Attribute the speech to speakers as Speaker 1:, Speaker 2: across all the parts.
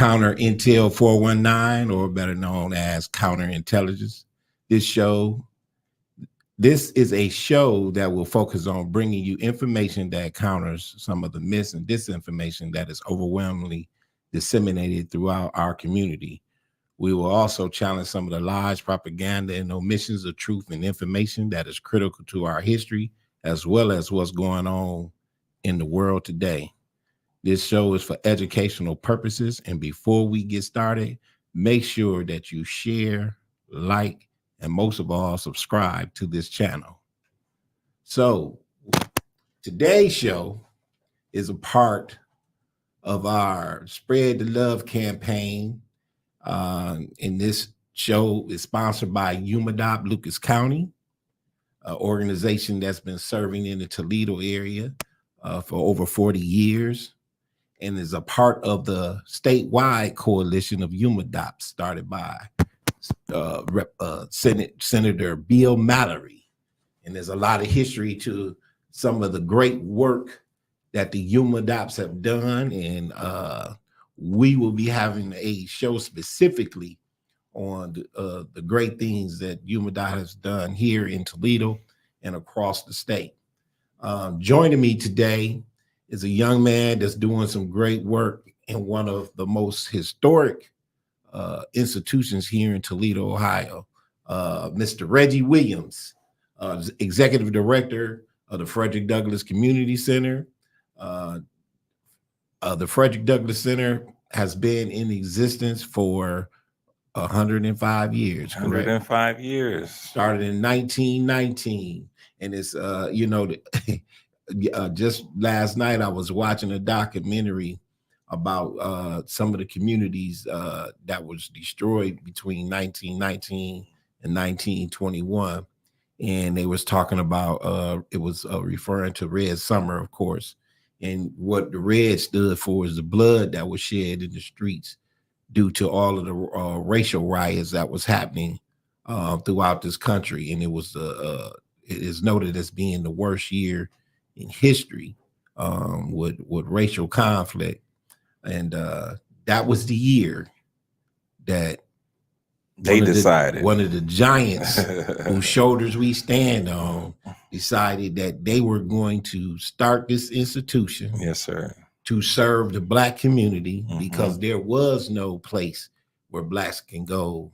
Speaker 1: Counter Intel 419, or better known as Counterintelligence. This is a show that will focus on bringing you information that counters some of the myths and disinformation that is overwhelmingly disseminated throughout our community. We will also challenge some of the lies, propaganda, and omissions of truth and information that is critical to our history, as well as what's going on in the world today. This show is for educational purposes. And before we get started, make sure that you share, like, and most of all, subscribe to this channel. So today's show is a part of our Spread the Love campaign. And this show is sponsored by UMADOP Lucas County, an organization that's been serving in the Toledo area for over 40 years, and is a part of the statewide coalition of UMADOP started by Senator Bill Mallory. And there's a lot of history to some of the great work that the UMADOPs have done. And we will be having a show specifically on the great things that UMADOP has done here in Toledo and across the state. Joining me today is a young man that's doing some great work in one of the most historic institutions here in Toledo, Ohio, Mr. Reggie Williams, Executive Director of the Frederick Douglass Community Center. The Frederick Douglass Center has been in existence for 105 years, correct?
Speaker 2: 105 years.
Speaker 1: Started in 1919. And it's, just last night I was watching a documentary about some of the communities that was destroyed between 1919 and 1921. And they was talking about, it was referring to Red Summer, of course. And what the red stood for is the blood that was shed in the streets due to all of the racial riots that was happening throughout this country. And it was it is noted as being the worst year in history with racial conflict. And that was the year that
Speaker 2: they decided
Speaker 1: one of the giants whose shoulders we stand on decided that they were going to start this institution.
Speaker 2: Yes, sir.
Speaker 1: To serve the Black community, because there was no place where Blacks can go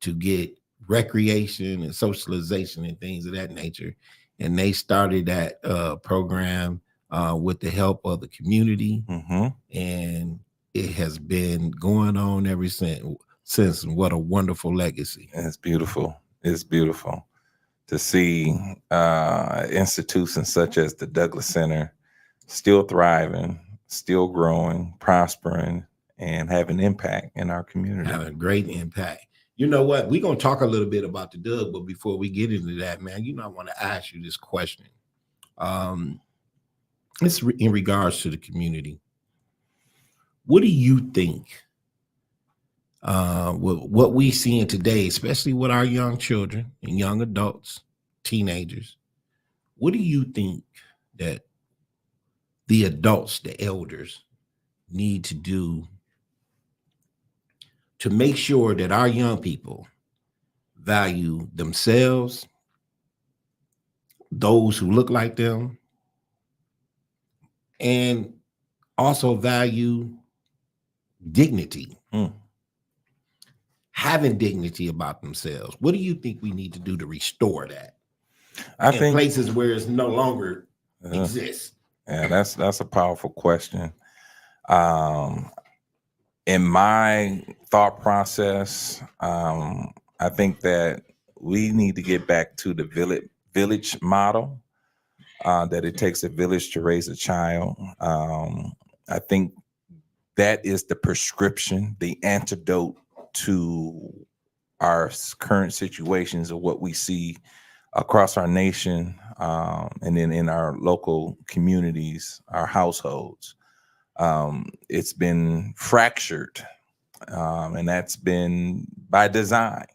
Speaker 1: to get recreation and socialization and things of that nature. And they started that program with the help of the community. And it has been going on ever since. What a wonderful legacy.
Speaker 2: It's beautiful. It's beautiful to see institutions such as the Douglass Center still thriving, still growing, prospering, and having impact in our community.
Speaker 1: Having a great impact. You know what? We're going to talk a little bit about the Doug, but before we get into that, man, I want to ask you this question. It's in regards to the community. What do you think what we see in today, especially with our young children and young adults, teenagers, what do you think that the adults, the elders, need to do to make sure that our young people value themselves, those who look like them, and also value dignity, having dignity about themselves? What do you think we need to do to restore that? I think places where it's no longer exists.
Speaker 2: Yeah, that's a powerful question. In my thought process, I think that we need to get back to the village model, that it takes a village to raise a child. I think that is the prescription, the antidote to our current situations of what we see across our nation, and then in our local communities, our households. It's been fractured, and that's been by design.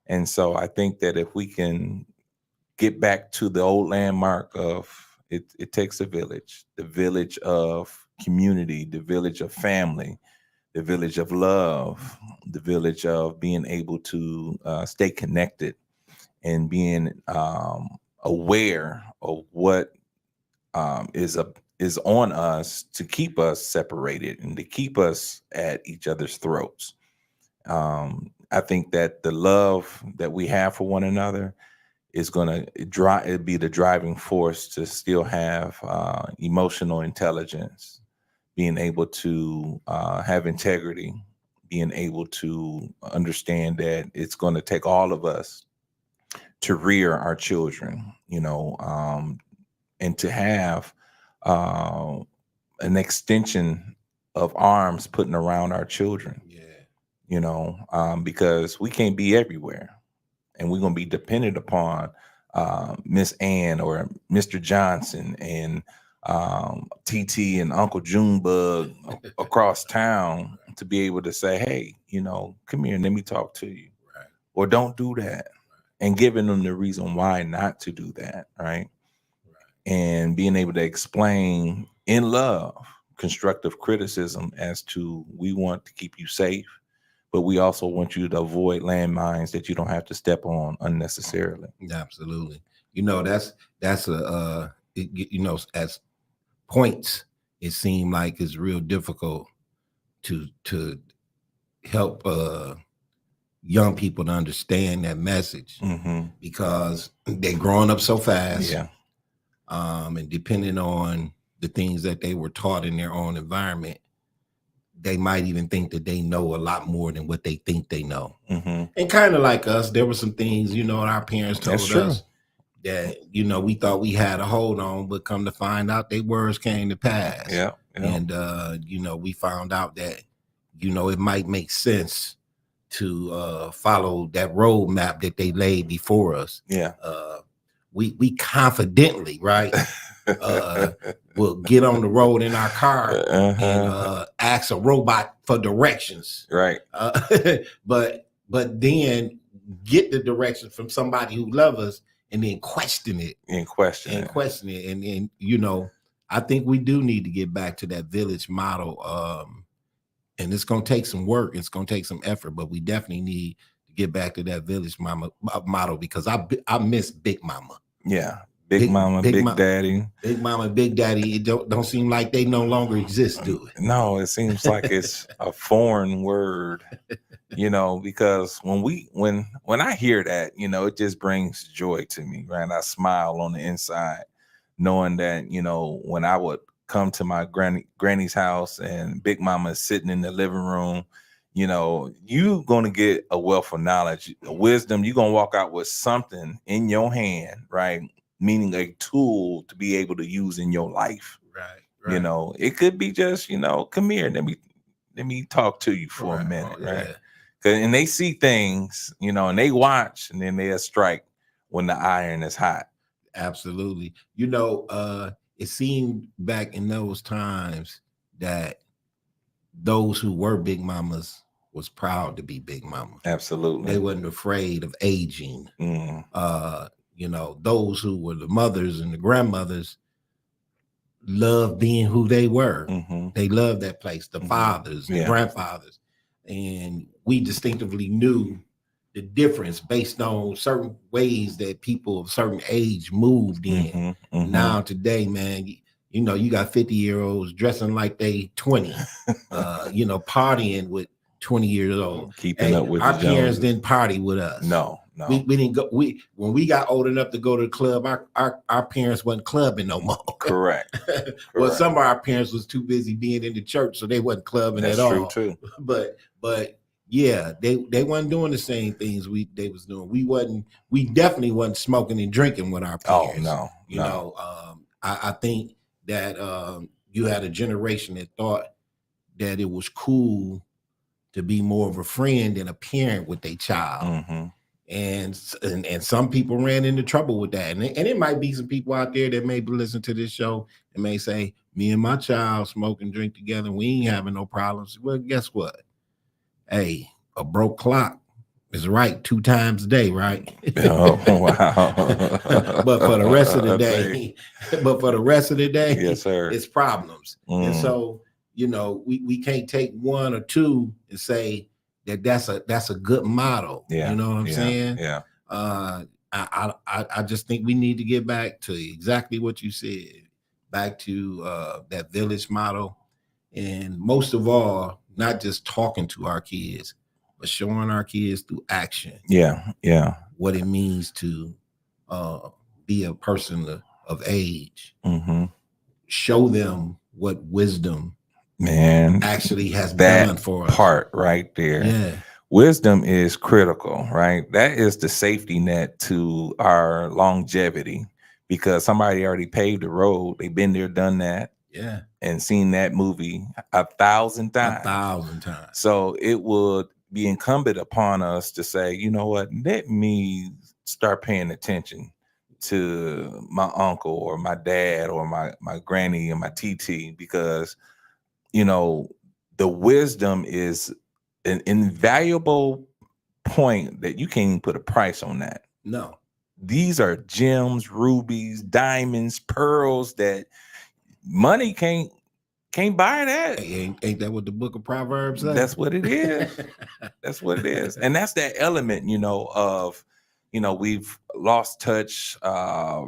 Speaker 2: And so I think that if we can get back to the old landmark of it takes a village, the village of community, the village of family, the village of love, the village of being able to stay connected and being aware of what is on us to keep us separated and to keep us at each other's throats. I think that the love that we have for one another is going to be the driving force to still have emotional intelligence, being able to have integrity, being able to understand that it's going to take all of us to rear our children, and to have an extension of arms putting around our children, because we can't be everywhere, and we're going to be dependent upon Miss Ann or Mr. Johnson and TT and Uncle Junebug across town to be able to say, hey, come here and let me talk to you,
Speaker 1: Right.
Speaker 2: or don't do that, and giving them the reason why not to do that, right? And being able to explain in love constructive criticism as to, we want to keep you safe, but we also want you to avoid landmines that you don't have to step on unnecessarily.
Speaker 1: Absolutely. That's as points, it seemed like it's real difficult to help young people to understand that message, because they're growing up so fast.
Speaker 2: Yeah.
Speaker 1: And depending on the things that they were taught in their own environment, they might even think that they know a lot more than what they think they know. And kind of like us, there were some things, our parents told us that, we thought we had a hold on, but come to find out, they words came to pass.
Speaker 2: Yeah.
Speaker 1: And, we found out that, it might make sense to follow that roadmap that they laid before us.
Speaker 2: Yeah.
Speaker 1: We confidently, right, will get on the road in our car and ask a robot for directions.
Speaker 2: Right.
Speaker 1: But then get the directions from somebody who loves us, and then question it. And I think we do need to get back to that village model. And it's going to take some work. It's going to take some effort, but we definitely need to get back to that village model, because I miss Big Mama.
Speaker 2: Yeah. Big Mama, Big Daddy.
Speaker 1: Big Mama, Big Daddy. It don't seem like they no longer exist, do it?
Speaker 2: No, it seems like it's a foreign word, because when I hear that, it just brings joy to me, right? I smile on the inside, knowing that, when I would come to my granny's house and Big Mama is sitting in the living room, you're going to get a wealth of knowledge, wisdom. You're going to walk out with something in your hand, right? Meaning a tool to be able to use in your life.
Speaker 1: Right.
Speaker 2: It could be just, come here, let me talk to you for a minute, right? And they see things, and they watch, and then they'll strike when the iron is hot.
Speaker 1: Absolutely. It seemed back in those times that those who were Big Mamas was proud to be Big Mama.
Speaker 2: Absolutely.
Speaker 1: They wasn't afraid of aging. Those who were the mothers and the grandmothers loved being who they were. They loved that place, the fathers, the grandfathers. And we distinctively knew the difference based on certain ways that people of certain age moved in. Now today, man, you got 50-year-olds dressing like they 20, partying with 20 years old.
Speaker 2: Keeping up with
Speaker 1: our parents didn't party with us.
Speaker 2: No.
Speaker 1: We didn't go. When we got old enough to go to the club, our parents wasn't clubbing no more.
Speaker 2: Correct.
Speaker 1: Well, some of our parents was too busy being in the church, so they wasn't clubbing at all.
Speaker 2: That's true too.
Speaker 1: But yeah, they wasn't doing the same things they was doing. We definitely wasn't smoking and drinking with our parents.
Speaker 2: Oh no.
Speaker 1: I think that you had a generation that thought that it was cool to be more of a friend than a parent with their child. And some people ran into trouble with that. And it might be some people out there that may listen to this show and may say, me and my child smoke and drink together, we ain't having no problems. Well, guess what? Hey, a broke clock is right 2 times a day, right?
Speaker 2: Oh, wow.
Speaker 1: But for the rest of the day, yes, sir, it's problems. And so, we can't take one or two and say that that's a good model.
Speaker 2: Yeah.
Speaker 1: You know what I'm saying?
Speaker 2: Yeah.
Speaker 1: I just think we need to get back to exactly what you said, back to that village model, and most of all, not just talking to our kids, but showing our kids through action.
Speaker 2: Yeah. Yeah.
Speaker 1: What it means to uh, be a person of age.
Speaker 2: Mm-hmm.
Speaker 1: Show them what wisdom
Speaker 2: Man,
Speaker 1: actually has
Speaker 2: that
Speaker 1: done for us.
Speaker 2: part right there.
Speaker 1: Yeah.
Speaker 2: Wisdom is critical, right? That is the safety net to our longevity, because somebody already paved the road. They've been there, done that.
Speaker 1: Yeah.
Speaker 2: And seen that movie 1,000 times.
Speaker 1: 1,000 times.
Speaker 2: So it would be incumbent upon us to say, you know what, let me start paying attention to my uncle or my dad or my granny and my TT, because the wisdom is an invaluable point that you can't even put a price on that.
Speaker 1: No.
Speaker 2: These are gems, rubies, diamonds, pearls that money can't buy that.
Speaker 1: Ain't that what the book of Proverbs says?
Speaker 2: That's what it is. That's what it is. And that's that element, of, we've lost touch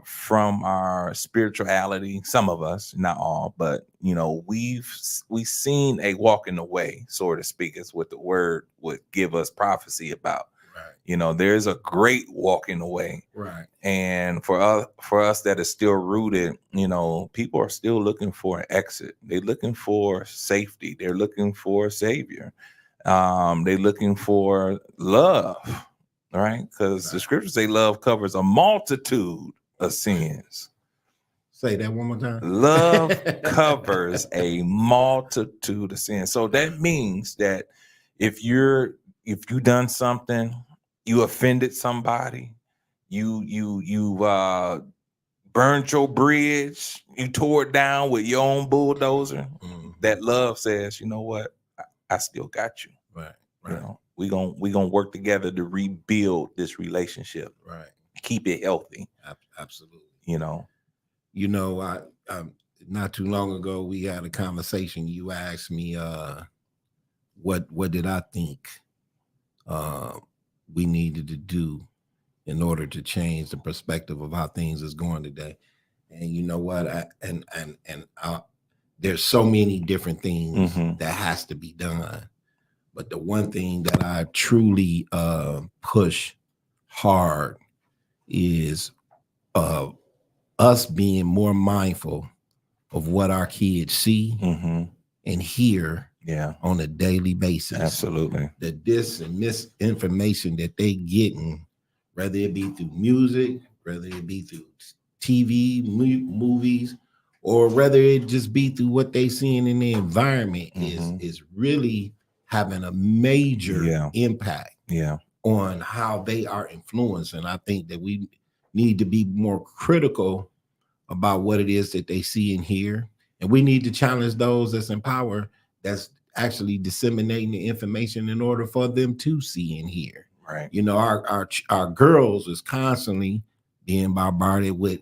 Speaker 2: from our spirituality. Some of us, not all, but we've seen a walk in the way, so to speak, is what the word would give us prophecy about. Right. There's a great walking away.
Speaker 1: Right.
Speaker 2: And for us that is still rooted, people are still looking for an exit. They're looking for safety. They're looking for a savior. They're looking for love, right? Because the scriptures say love covers a multitude of sins.
Speaker 1: Say that one more time.
Speaker 2: Love covers a multitude of sins. So that means that if you done something, you offended somebody, you burned your bridge, you tore it down with your own bulldozer, that love says, you know what, I still got you.
Speaker 1: Right.
Speaker 2: We gonna work together to rebuild this relationship.
Speaker 1: Right.
Speaker 2: Keep it healthy.
Speaker 1: Absolutely.
Speaker 2: I
Speaker 1: not too long ago we had a conversation. You asked me what did I think we needed to do in order to change the perspective of how things is going today. And you know what? There's so many different things that has to be done. But the one thing that I truly push hard is us being more mindful of what our kids see and hear on a daily basis.
Speaker 2: Absolutely.
Speaker 1: The dis and misinformation that they getting, whether it be through music, whether it be through TV, movies, or whether it just be through what they seeing in the environment, is really having a major impact on how they are influenced. And I think that we need to be more critical about what it is that they see and hear. And we need to challenge those that's in power, that's actually disseminating the information in order for them to see and hear.
Speaker 2: Right.
Speaker 1: Our girls is constantly being bombarded with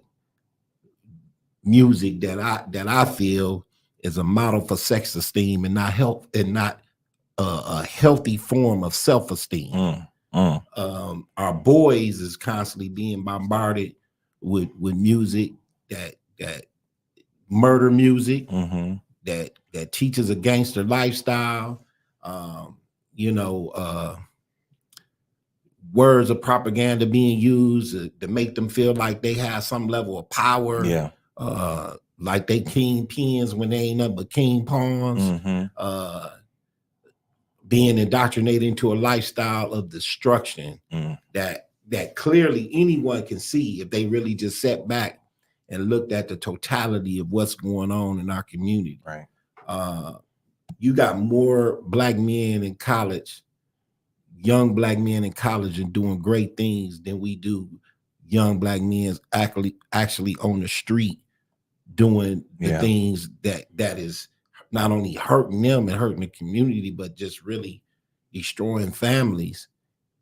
Speaker 1: music that I feel is a model for sex esteem and not health, and not a healthy form of self-esteem. Our boys is constantly being bombarded with music that murder music, that teaches a gangster lifestyle, words of propaganda being used to make them feel like they have some level of power, like they king pins when they ain't nothing but king pawns, being indoctrinated into a lifestyle of destruction that clearly anyone can see if they really just sat back and looked at the totality of what's going on in our community.
Speaker 2: Right.
Speaker 1: You got more black men in college, young black men in college, and doing great things than we do young black men actually on the street doing the things that is not only hurting them and hurting the community, but just really destroying families.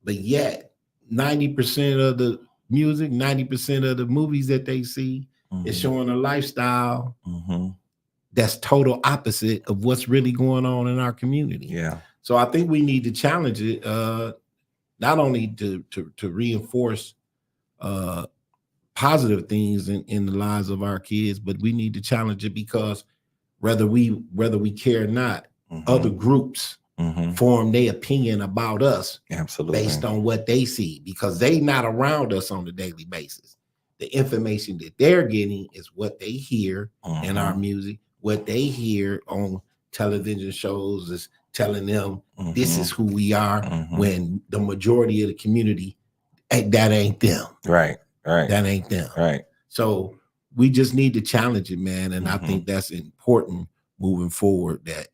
Speaker 1: But yet 90% of the music, 90% of the movies that they see is showing a lifestyle that's total opposite of what's really going on in our community.
Speaker 2: Yeah.
Speaker 1: So I think we need to challenge it, not only to reinforce positive things in the lives of our kids, but we need to challenge it because whether we care or not, other groups form their opinion about us
Speaker 2: Absolutely.
Speaker 1: based on what they see, because they not around us on a daily basis. The information that they're getting is what they hear in our music, what they hear on television shows is telling them this is who we are, when the majority of the community, that ain't them.
Speaker 2: Right.
Speaker 1: That ain't them.
Speaker 2: Right.
Speaker 1: So we just need to challenge it, man. And I think that's important moving forward, that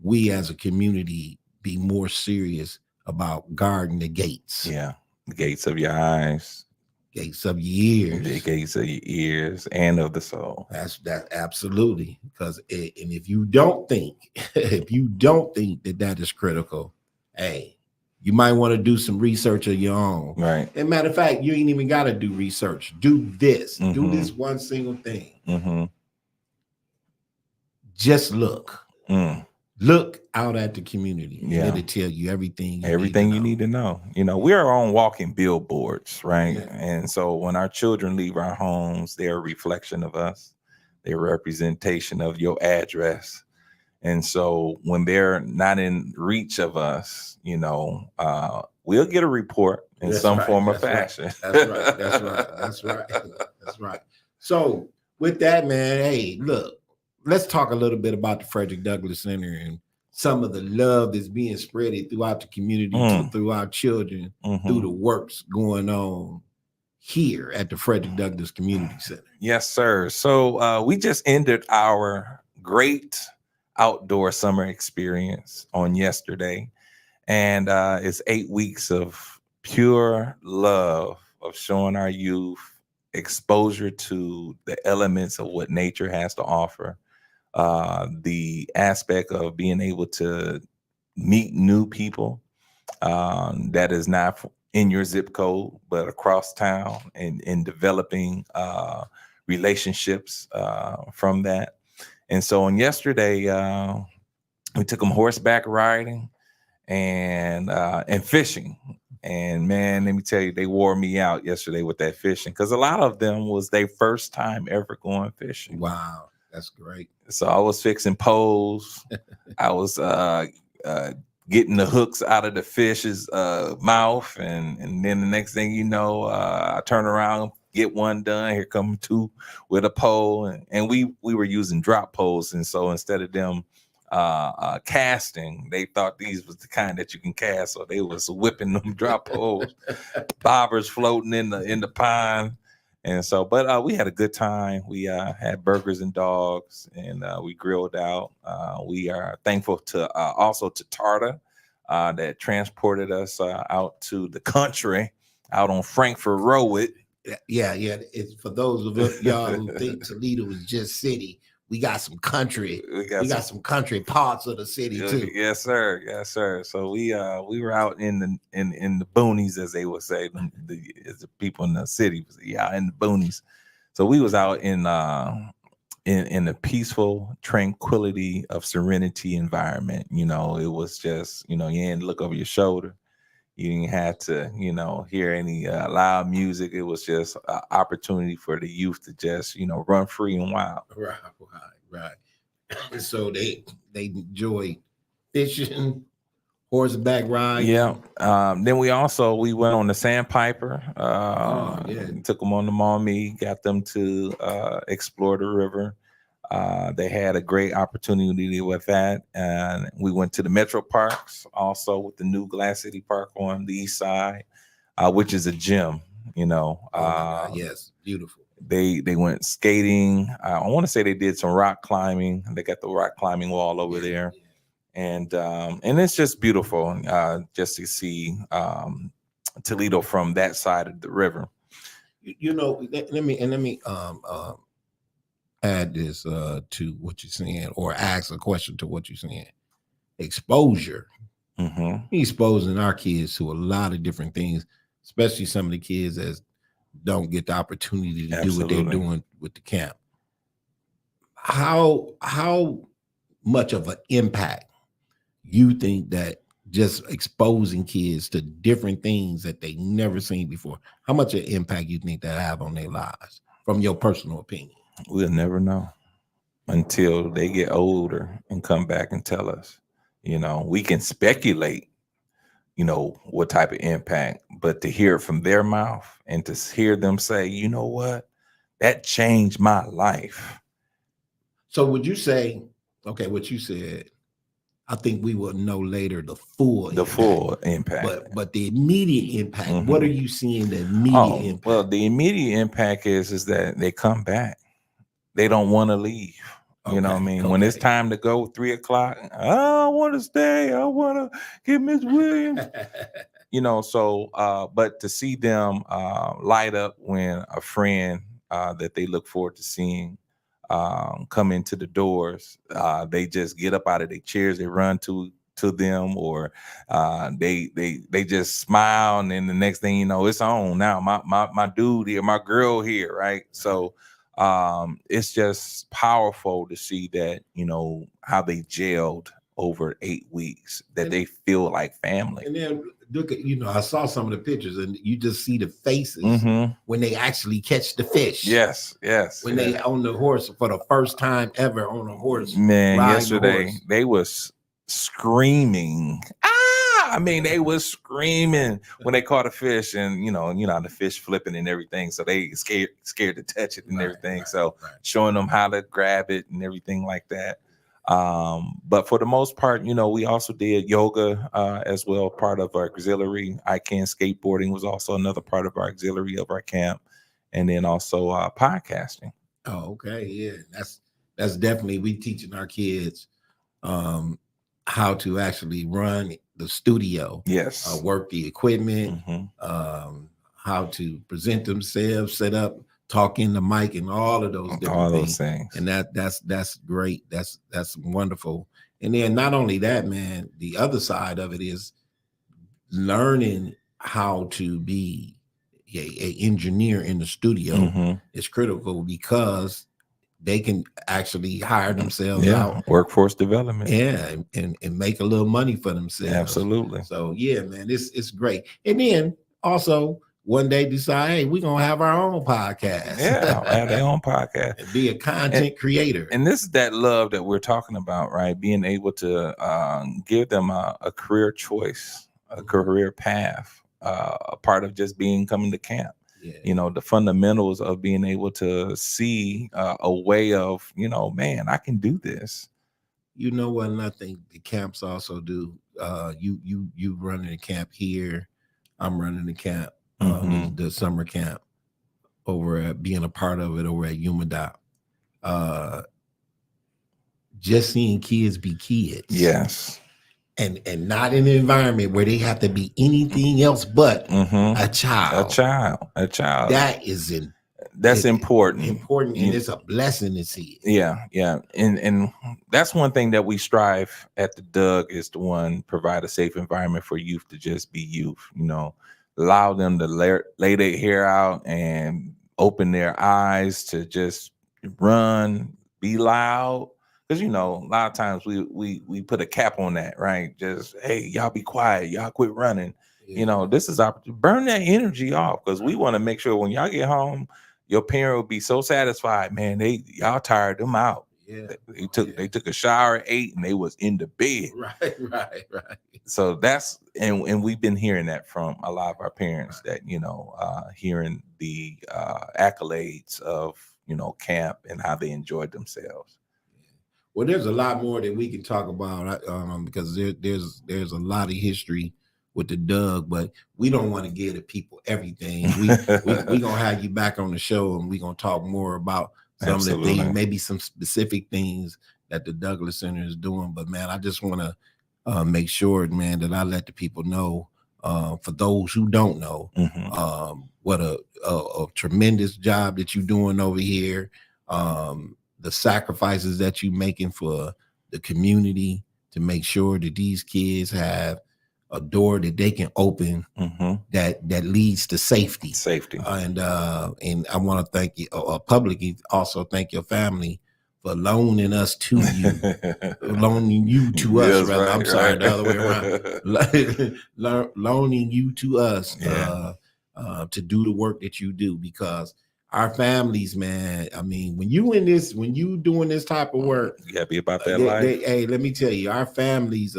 Speaker 1: we as a community be more serious about guarding the gates.
Speaker 2: Yeah. The gates of your eyes,
Speaker 1: gates of your ears.
Speaker 2: The gates of your ears and of the soul.
Speaker 1: That's absolutely. Because and if you don't think, that is critical, hey, you might want to do some research of your own.
Speaker 2: Right.
Speaker 1: And matter of fact, you ain't even got to do research. Do this. Do this one single thing. Just look. Look out at the community.
Speaker 2: Yeah.
Speaker 1: It'll tell you everything
Speaker 2: you need to know. You know, we are on walking billboards, right? Yeah. And so when our children leave our homes, they're a reflection of us. They're a representation of your address. And so when they're not in reach of us, you know, we'll get a report in some form or fashion.
Speaker 1: That's right. So with that, man, hey, look, let's talk a little bit about the Frederick Douglass Center and some of the love that's being spread throughout the community, through our children, through the works going on here at the Frederick Douglass Community Center.
Speaker 2: Yes, sir. So we just ended our great outdoor summer experience on yesterday, and it's 8 weeks of pure love, of showing our youth exposure to the elements of what nature has to offer, the aspect of being able to meet new people that is not in your zip code but across town, and developing relationships from that. And so on yesterday, we took them horseback riding and fishing. And man, let me tell you, they wore me out yesterday with that fishing, because a lot of them was their first time ever going fishing.
Speaker 1: Wow, that's great.
Speaker 2: So I was fixing poles. I was getting the hooks out of the fish's mouth, and then the next thing you know, I turn around, get one done. Here come two with a pole, and we were using drop poles, and so instead of them casting, they thought these was the kind that you can cast, so they was whipping them drop poles, bobbers floating in the pond. And so, but we had a good time. We had burgers and dogs, and we grilled out. We are thankful to also to Tarta that transported us out to the country, out on Frankfurt Road.
Speaker 1: Yeah. It's for those of y'all who think Toledo is just city. We got some country. We got some country parts of the city too.
Speaker 2: Yes, sir. So we were out in the boonies, as they would say, the people in the city. Yeah, in the boonies. So we was out in the peaceful tranquility of serenity environment. You know, it was just, you know, you didn't look over your shoulder. You didn't have to, you know, hear any loud music. It was just an opportunity for the youth to just, you know, run free and wild.
Speaker 1: Right. So they enjoyed fishing, horseback riding.
Speaker 2: Yeah. Then we went on the Sandpiper. Took them on the Maumee, got them to explore the river. They had a great opportunity with that. And we went to the Metro Parks, also with the new Glass City Park on the east side, which is a gym, you know.
Speaker 1: Yes, beautiful.
Speaker 2: They went skating. I want to say they did some rock climbing. They got the rock climbing wall over there. And it's just beautiful just to see Toledo from that side of the river.
Speaker 1: You know, let me add this to what you're saying, or ask a question to what you're saying. Exposure. Exposing our kids to a lot of different things, especially some of the kids that don't get the opportunity to do what they're doing with the camp. how much of an impact you think that just exposing kids to different things that they never seen before, how much of impact you think that have on their lives from your personal opinion?
Speaker 2: We'll never know until they get older and come back and tell us. We can speculate, what type of impact, but to hear it from their mouth and to hear them say, you know what, that changed my life.
Speaker 1: So would you say, okay, what you said, I think we will know later the full
Speaker 2: impact.
Speaker 1: but the immediate impact,
Speaker 2: Mhm.
Speaker 1: what are you seeing the immediate
Speaker 2: Oh,
Speaker 1: impact?
Speaker 2: well, the immediate impact is that they come back. They don't want to leave. You know what I mean? When it's time to go 3 o'clock, I want to stay. I want to get Miss Williams. But to see them light up when a friend that they look forward to seeing come into the doors, they just get up out of their chairs, they run to them, or they just smile, and then the next thing you know, it's on. Now my dude here, my girl here, right? So it's just powerful to see that, how they gelled over 8 weeks, that they feel like family.
Speaker 1: And then look at, I saw some of the pictures, and you just see the faces when they actually catch the fish.
Speaker 2: Yes.
Speaker 1: When they on the horse for the first time ever on a horse.
Speaker 2: Man, yesterday they was screaming. I mean, they was screaming when they caught a fish, and the fish flipping and everything. So they scared to touch it and everything. So showing them how to grab it and everything like that. But for the most part, we also did yoga as well, part of our auxiliary. I Can Skateboarding was also another part of our auxiliary of our camp, and then also podcasting.
Speaker 1: Oh, okay, yeah, that's definitely, we teaching our kids how to actually run the studio,
Speaker 2: yes,
Speaker 1: work the equipment, how to present themselves, set up, talk in the mic, and all of those different things. And that's great. That's wonderful. And then not only that, man, the other side of it is learning how to be a engineer in the studio is critical, because they can actually hire themselves out.
Speaker 2: Workforce development.
Speaker 1: Yeah, and make a little money for themselves.
Speaker 2: Absolutely.
Speaker 1: So yeah, man, it's great. And then also one day decide, hey, we're gonna have our own podcast.
Speaker 2: Yeah, have their own podcast.
Speaker 1: And be a content creator.
Speaker 2: And this is that love that we're talking about, right? Being able to give them a career choice, a career path, a part of just coming to camp. Yeah. The fundamentals of being able to see a way of, man, I can do this.
Speaker 1: You know what? And I think the camps also do. You running a camp here. I'm running the camp, the summer camp over at, being a part of it over at UMADOP. Just seeing kids be kids.
Speaker 2: Yes.
Speaker 1: And not in an environment where they have to be anything else but a child.
Speaker 2: A child.
Speaker 1: That's important.
Speaker 2: Important,
Speaker 1: and it's a blessing to see it.
Speaker 2: Yeah. And that's one thing that we strive at the Doug, is to provide a safe environment for youth to just be youth. Allow them to lay their hair out and open their eyes to just run, be loud. Because a lot of times we put a cap on that, right? Just, hey, y'all be quiet, y'all quit running. Yeah. This is opportunity. Burn that energy off, because we want to make sure when y'all get home, your parent will be so satisfied. Man, y'all tired them out.
Speaker 1: Yeah,
Speaker 2: they took a shower, ate, and they was in the bed.
Speaker 1: Right.
Speaker 2: So that's and we've been hearing that from a lot of our parents, that hearing the accolades of camp and how they enjoyed themselves.
Speaker 1: Well, there's a lot more that we can talk about, because there's a lot of history with the Doug, but we don't want to give the people everything. We gonna have you back on the show, and we gonna talk more about some of the things, maybe some specific things that the Douglas Center is doing. But man, I just want to make sure, man, that I let the people know, for those who don't know, what a tremendous job that you're doing over here. The sacrifices that you're making for the community to make sure that these kids have a door that they can open that leads to safety. And I want to thank you publicly, also thank your family for loaning us to you, loaning you to us,
Speaker 2: Yes,
Speaker 1: rather.
Speaker 2: right,
Speaker 1: I'm sorry,
Speaker 2: right.
Speaker 1: the other way around. Loaning you to us
Speaker 2: Yeah.
Speaker 1: to do the work that you do, because our families, man, I mean, when you doing this type of work,
Speaker 2: You gotta be about that life.
Speaker 1: hey, let me tell you, our families,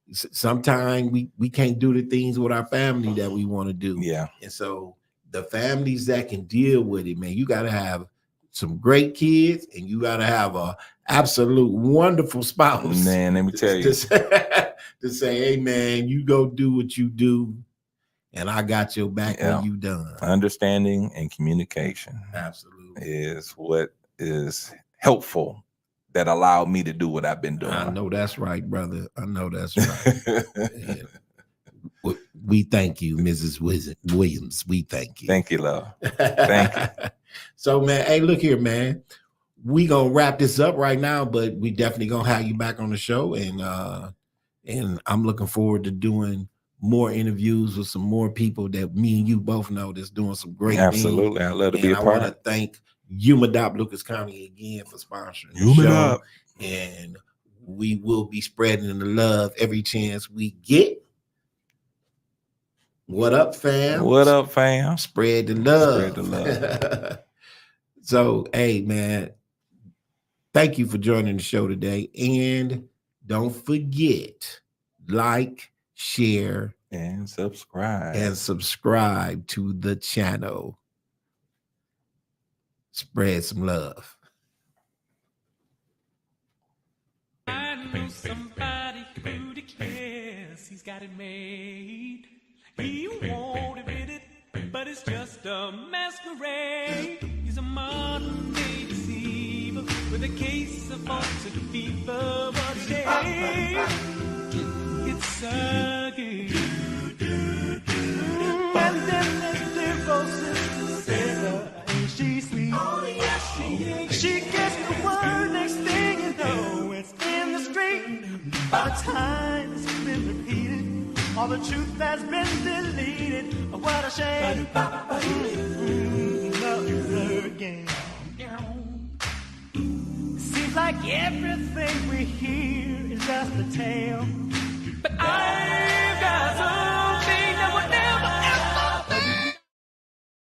Speaker 1: sometimes we can't do the things with our family that we want to do.
Speaker 2: Yeah.
Speaker 1: And so the families that can deal with it, man, you got to have some great kids, and you got to have a absolute wonderful spouse.
Speaker 2: Man, let me tell you.
Speaker 1: To say, hey, man, you go do what you do, and I got your back when you done.
Speaker 2: Understanding and communication
Speaker 1: absolutely
Speaker 2: is what is helpful, that allowed me to do what I've been doing.
Speaker 1: I know that's right, brother. I know that's right. We thank you, Mrs. Williams. We thank you.
Speaker 2: Thank you, love. Thank you.
Speaker 1: So, man, hey, look here, man. We gonna wrap this up right now, but we definitely gonna have you back on the show, and I'm looking forward to doing more interviews with some more people that me and you both know that's doing some great things.
Speaker 2: Absolutely, I'd love to be a part.
Speaker 1: I want to thank UMADOP Lucas County again for sponsoring the show, and we will be spreading the love every chance we get. What up, fam?
Speaker 2: What up, fam?
Speaker 1: Spread the love.
Speaker 2: Spread the love.
Speaker 1: So, hey, man, thank you for joining the show today. And don't forget, like, share,
Speaker 2: and subscribe.
Speaker 1: And subscribe to the channel. Spread some love. I know somebody who declares he's got it made. He won't admit it, but it's just a masquerade. He's a modern day deceiver with a case of false fever. But today, it's a game. And then there's the little sister Sarah, ain't she sweet? Oh, yes, she is. She gets the word, next thing you know, it's in the street. By the time it's been repeated, all the truth has been deleted. What a shame. Another game. Seems like everything we hear is just a tale